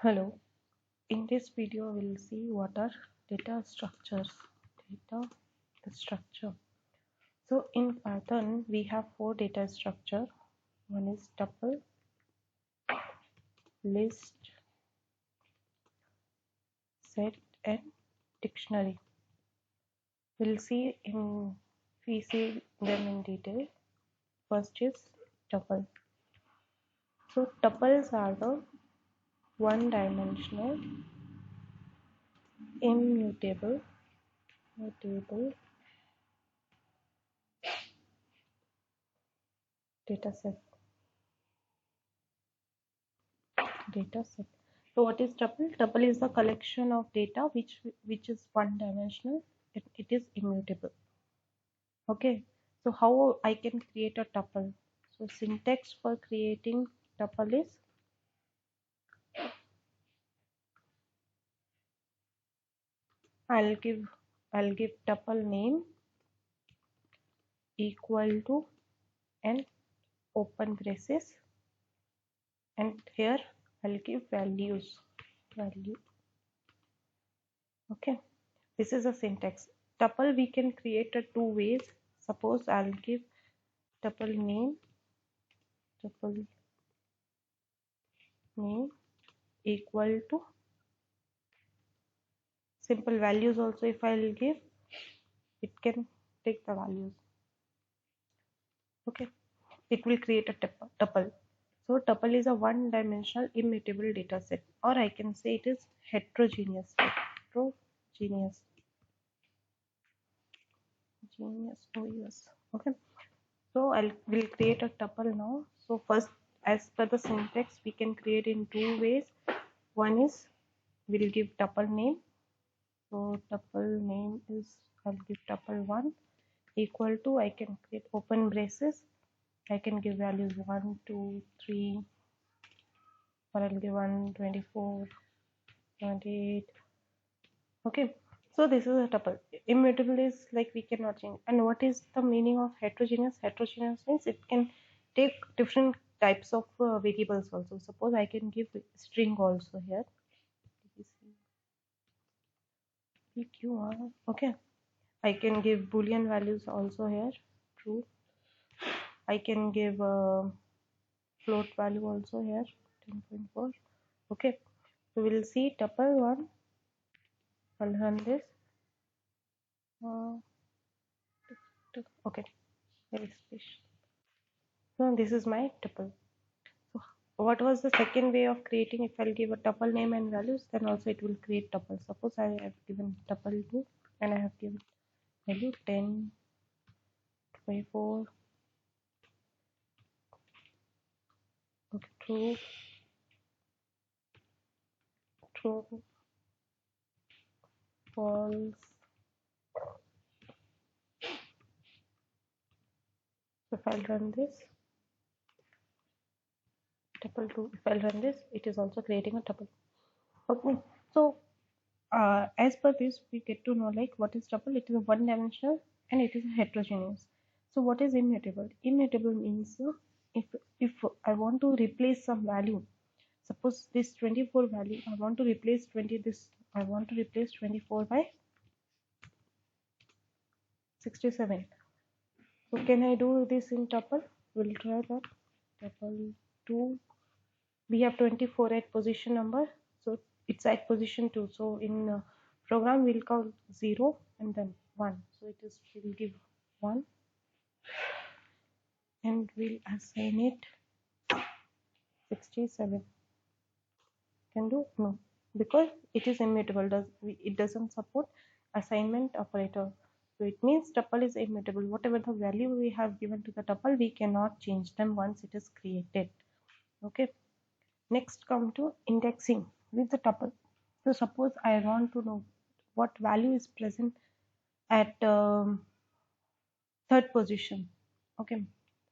Hello, in this video we'll see what are data structures. Data structure. So in Python we have four data structure. One is tuple, list, set and dictionary. We see them in detail. First is tuple. So tuples are the one-dimensional, immutable, data set. So what is tuple? Tuple is the collection of data which is one dimensional. It is immutable. Okay. So how I can create a tuple? So syntax for creating tuple is I'll give tuple name equal to and open braces, and here I'll give value. Okay. This is a syntax. Tuple we can create a two ways. Suppose I'll give tuple name equal to simple values. Also if I'll give, it can take the values. Okay, it will create a tuple. So tuple is a one dimensional immutable data set, or I can say it is heterogeneous. Okay, so will create a tuple now. So first, as per the syntax, we can create in two ways. One is we'll give tuple name. So tuple name is, I'll give tuple 1 equal to, I can create open braces, I can give values 1, 2, 3, or I'll give 1, 24, 28. Okay, so this is a tuple. Immutable is like we cannot change. And what is the meaning of heterogeneous? Heterogeneous means it can take different types of variables also. Suppose I can give string also here. PQR. Okay, I can give boolean values also here, true. I can give float value also here, 10.4. Okay, so we'll see tuple 1. I'll run this. Okay, very special. So this is my tuple. So what was the second way of creating? If I'll give a tuple name and values, then also it will create tuple. Suppose I have given tuple 2 and I have given value 10, 24. Okay, true, false. So if I'll run this tuple 2, if I'll run this, it is also creating a tuple. Okay, so as per this we get to know like what is tuple. It is a one dimensional and it is heterogeneous. So what is immutable? Immutable means if I want to replace some value, suppose this 24 value I want to replace 24 by 67. So can I do this in tuple? We'll try that. Tuple 2, we have 24 at position number, so it's at position 2. So in program we'll call 0 and then 1, so it is, we'll give 1 and we'll assign it 67. Can do? No, because it is immutable. It doesn't support assignment operator. So it means tuple is immutable. Whatever the value we have given to the tuple, we cannot change them once it is created. Okay, next come to indexing with the tuple. So suppose I want to know what value is present at third position. Okay,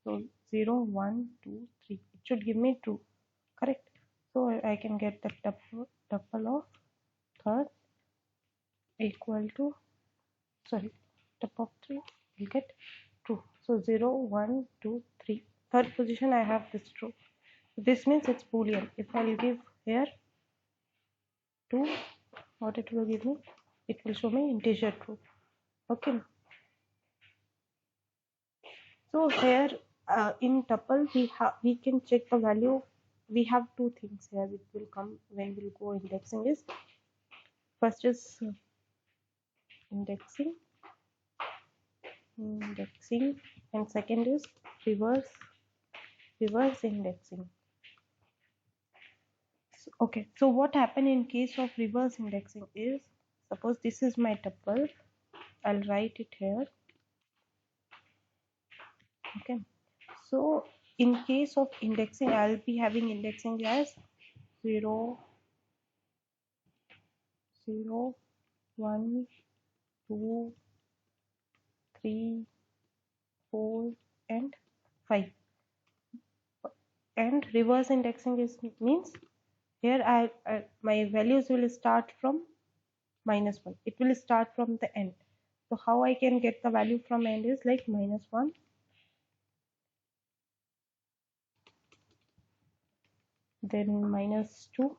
so 0, 1, 2, 3, it should give me true, correct? So I can get the tuple of third equal to, sorry, tuple of 3 will get true. So 0, 1, 2, 3, third position I have this true. This means it's boolean. If I'll give here 2, what it will give me? It will show me integer true. Okay. So here in tuple we can check the value. We have two things here which will come when we'll go indexing. Is first is indexing, and second is reverse indexing. Okay, so what happened in case of reverse indexing is, suppose this is my tuple, I'll write it here. Okay, so in case of indexing, I'll be having indexing as 0, 0, 1, 2, 3, 4, and 5. And reverse indexing is means here my values will start from -1. It will start from the end. So how I can get the value from end is like -1, then -2,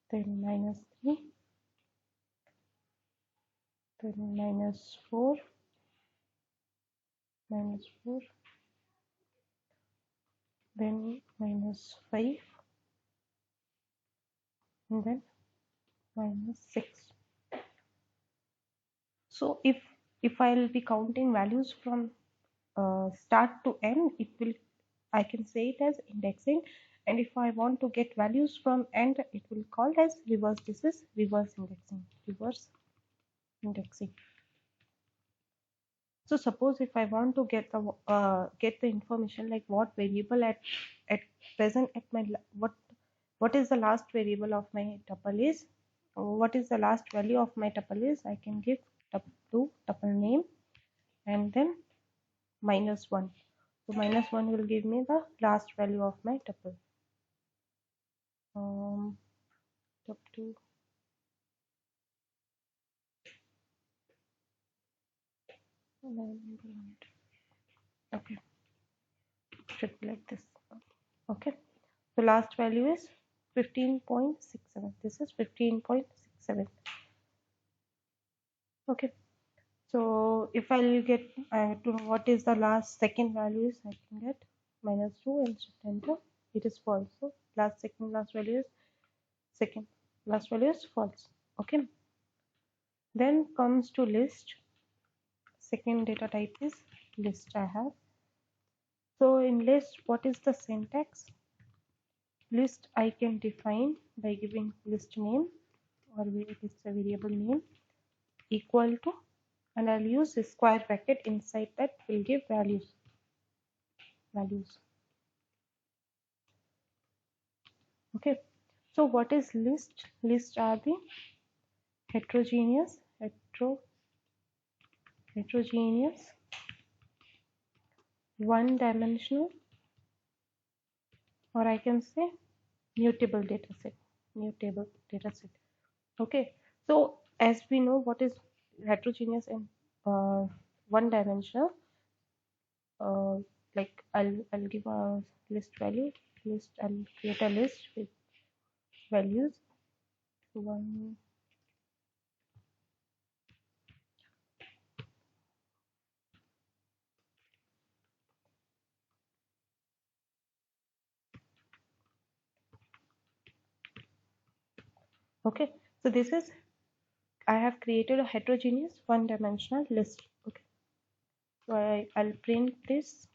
then -3, then -4, -4, then -5, and then -6. So if I'll be counting values from start to end, it will, I can say it as indexing, and if I want to get values from end, it will called as reverse. This is reverse indexing. Reverse indexing. So suppose if I want to get the information like what variable at present at my what is the last variable of my tuple is, what is the last value of my tuple is, I can give tuple name and then -1. So -1 will give me the last value of my tuple. Tuple okay, should be like this. Okay, the last value is 15.67. This is 15.67. Okay, so if I'll get to know what is the last second values, I can get -2 and shift enter. It is false. So last value is second, last value is false. Okay, then comes to list. Second data type is list I have. So in list, what is the syntax? List I can define by giving list name, or it's a variable name, equal to, and I'll use a square bracket. Inside that will give values. Okay, so what is list? List are the heterogeneous one dimensional, or I can say mutable data set. Okay, so as we know what is heterogeneous and one dimensional, like I'll give a list value. I'll create a list with values 1. Okay, so this is, I have created a heterogeneous one dimensional list. Okay, so I'll print this.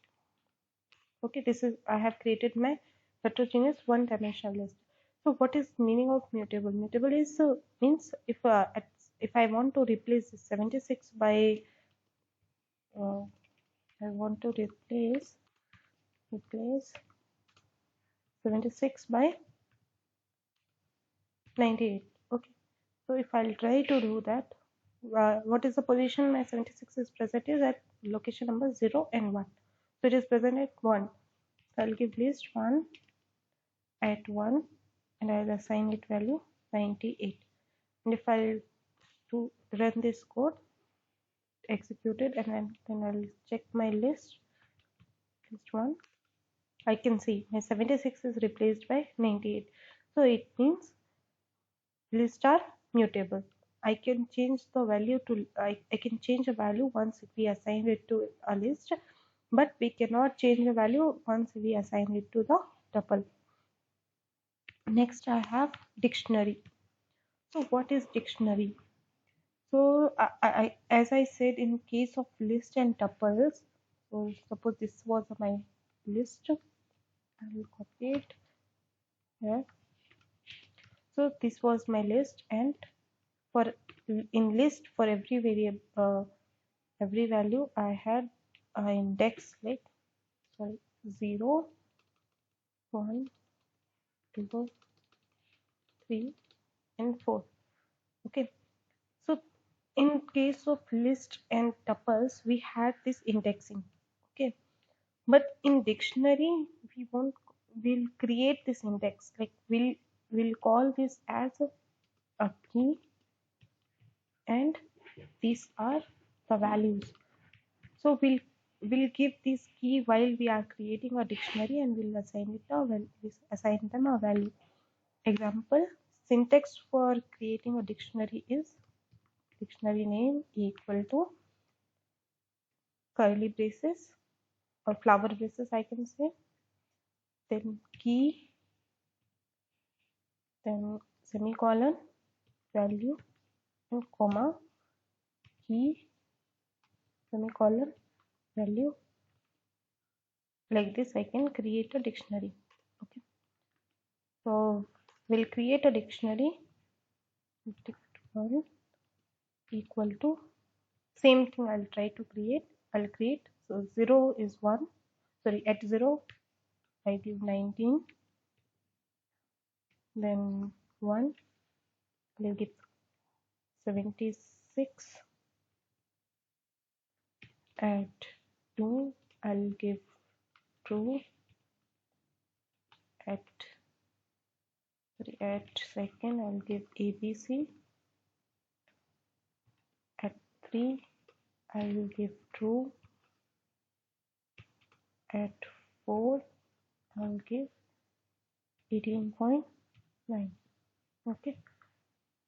Okay, this is, I have created my heterogeneous one dimensional list. So what is meaning of mutable? Mutable is means if I want to replace 76 by I want to replace 76 by 98. Okay, so if I'll try to do that, what is the position my 76 is present is at location number 0 and 1. So it is present at 1. So I'll give list 1 at 1 and I'll assign it value 98. And if I'll to run this code, execute it, and then I'll check my list 1 I can see my 76 is replaced by 98. So it means lists are mutable. I can change the value to I can change a value once we assign it to a list, but we cannot change the value once we assign it to the tuple. Next I have dictionary. So what is dictionary? So as I said, in case of list and tuples, so suppose this was my list, I will copy it here. So this was my list, and for in list for every variable every value I had an index like 0, 1, 2, 3 and 4. Okay, so in case of list and tuples we had this indexing. Okay, but in dictionary we won't, we'll create this index, like we'll call this as a key, and these are the values. So we'll give this key while we are creating a dictionary, and we'll assign it a assign them a value. Example, syntax for creating a dictionary is dictionary name equal to curly braces or flower braces, I can say, then key, then semicolon, value, and comma, key, semicolon, value. Like this I can create a dictionary. Okay, so we'll create a dictionary. One equal to, same thing I'll try to create. I'll create, so 0 is 1, sorry, at 0 I give 19, then 1 I'll give 76, at 2 I'll give true, at second I'll give ABC, at 3 I will give true, at 4 I'll give 18.9. Okay,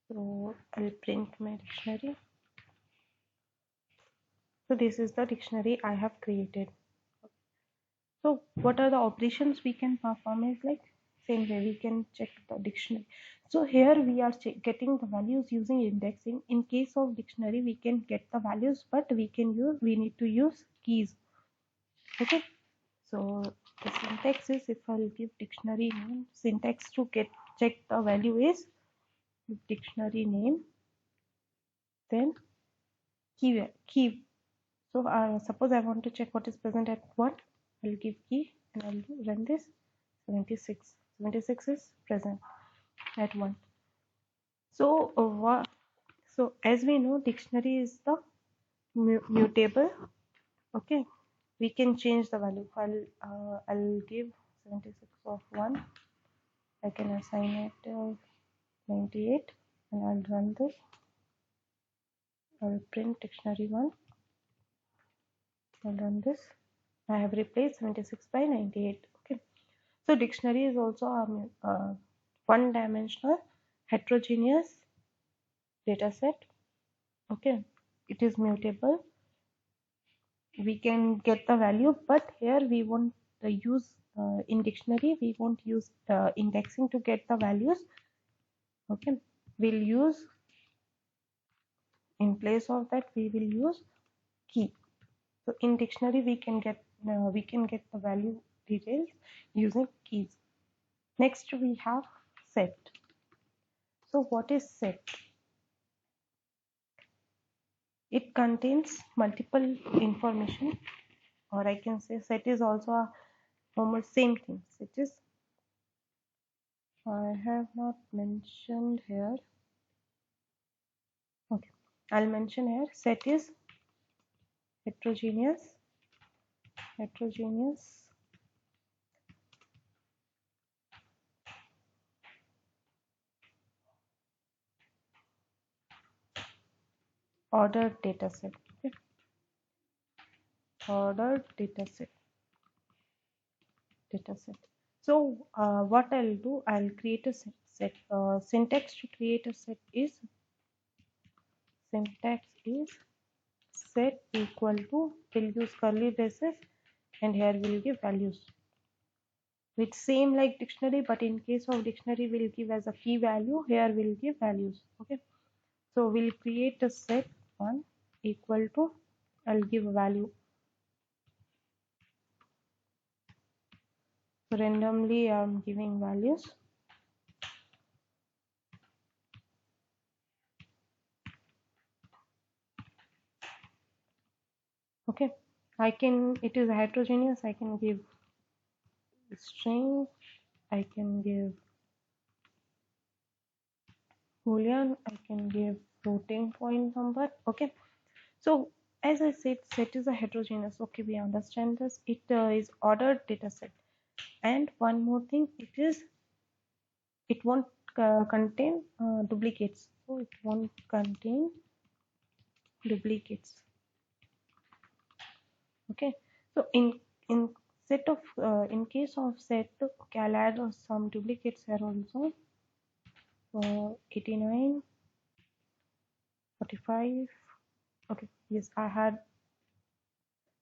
so I'll print my dictionary. So this is the dictionary I have created. So what are the operations we can perform is like same way we can check the dictionary. So here we are getting the values using indexing. In case of dictionary we can get the values, but we need to use keys. Okay, so the syntax is, if I'll give dictionary name, syntax to check the value is dictionary name, then key. So suppose I want to check what is present at 1, I'll give key and I'll run this. 76. 76 is present at 1. So so as we know, dictionary is the mutable. Okay, we can change the value. I'll give 76 of 1. I can assign it 98 and I'll run this. I'll print dictionary 1. I'll run this. I have replaced 76 by 98. Okay, so dictionary is also a one-dimensional heterogeneous data set. Okay, it is mutable. We can get the value, but here we won't use in dictionary we won't use indexing to get the values. Okay, we'll use, in place of that we will use key. So in dictionary we can get the value details using keys. Next we have set. So what is set? It contains multiple information, or I can say set is also a almost same thing. It is, I have not mentioned here. Okay, I'll mention here. Set is heterogeneous ordered data set. Okay, ordered data set. data set. So what I'll do, I'll create a set. Syntax to create a set is set equal to, we'll use curly braces and here we'll give values. It's same like dictionary, but in case of dictionary we'll give as a key value, here we'll give values. Okay, so we'll create a set one equal to, I'll give a value. So randomly I'm giving values. Okay, I can, it is heterogeneous, I can give string, I can give boolean, I can give floating point number. Okay, so as I said, set is a heterogeneous. Okay, we understand this. It is ordered data set. And one more thing, it won't contain duplicates. So it won't contain duplicates. Okay, so in set of in case of set, okay, I'll add some duplicates here also. 89, 45. Okay, yes, I have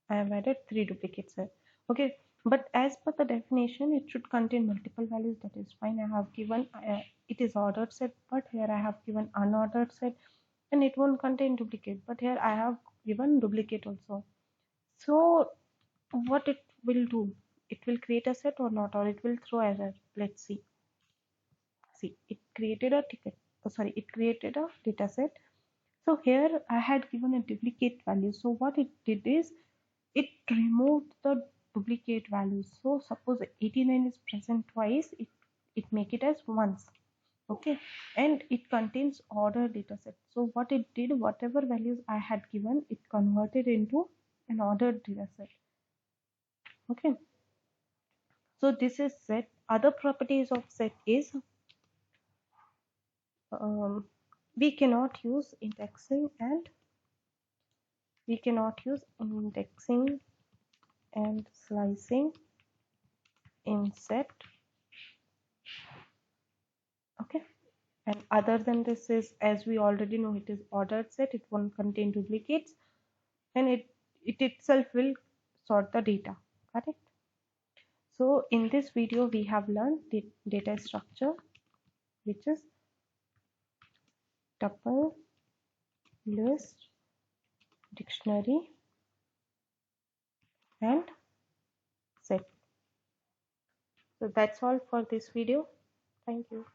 added 3 duplicates here. Okay, but as per the definition, it should contain multiple values. That is fine. I have given it is ordered set, but here I have given unordered set, and it won't contain duplicate. But here I have given duplicate also. So what it will do? It will create a set or not, or it will throw error. Let's see. See, it created a ticket. Oh, sorry, it created a data set. So here I had given a duplicate value. So what it did is it removed the duplicate values. So suppose 89 is present twice, it make it as once. Okay, and it contains order data set. So what it did, whatever values I had given, it converted into an ordered data set. Okay, so this is set. Other properties of set is we cannot use indexing and slicing in set. Okay, and other than this is, as we already know, it is ordered set, it won't contain duplicates, and it itself will sort the data. Correct. So in this video we have learned the data structure, which is tuple, list, dictionary, and set. So that's all for this video. Thank you.